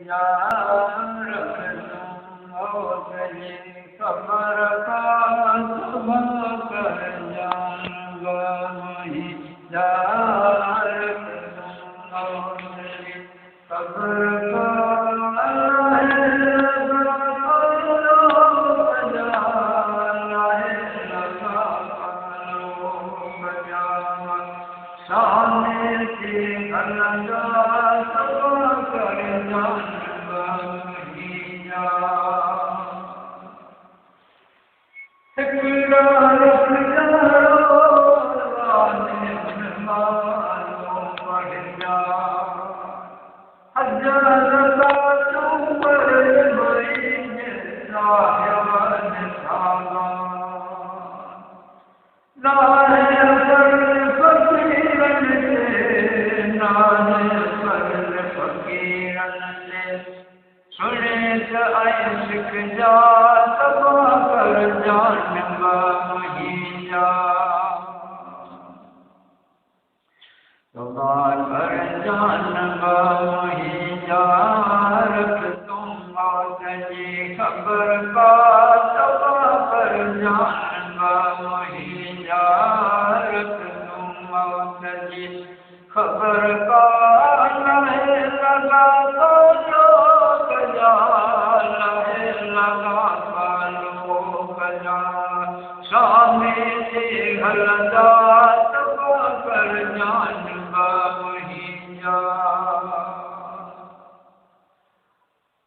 यार तुम खबर का सुबह कर जानगा वही यार तुम खबर का सामने के गंगा सब कर जानगा वही सिख जा तबाह कर जानगा मुहिया तबाह कर जानगा मुहिया रख तुम मौत की खबर का तबाह कर जानगा मुहिया रख तुम मौत की खबर का नहीं लगा तो सामने से हलदा तबाह कर जानगा वही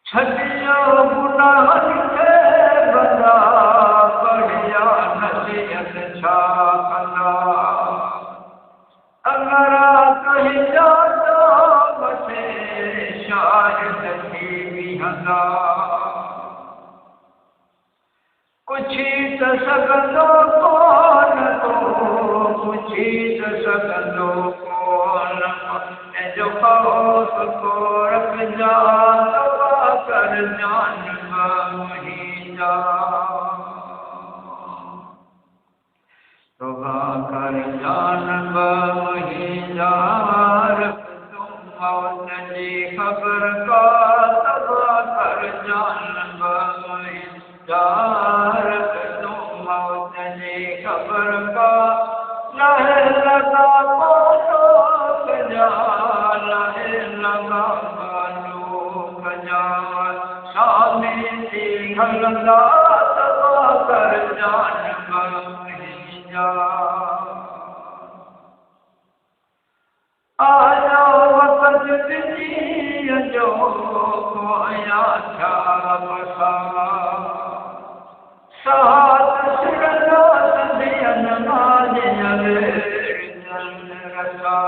छतिया गुनाह के बंदा बढ़िया नसीहत छा कंदा अगर कहीं जाता बसे शायद थी भी हंदा कुछी त सघंदो कोन तो कुछी त सघंदो कोन जो खौफ को रख जा तबाह कर जानगा मुहिंजा तबाह कर जानगा मुहिंजा रख तुम मौत जी खबर का तबाह कर जानगा मुहिंजा रख तुम मौत जी खबर का लहे लगा पालो खजा लहे लगा पालो खजा सामने से हलदा तबाह कर जानगा मुहिंजा आया वक़्त जी जो आया था बसा साथ सिरना संधियन मानियल जन रसा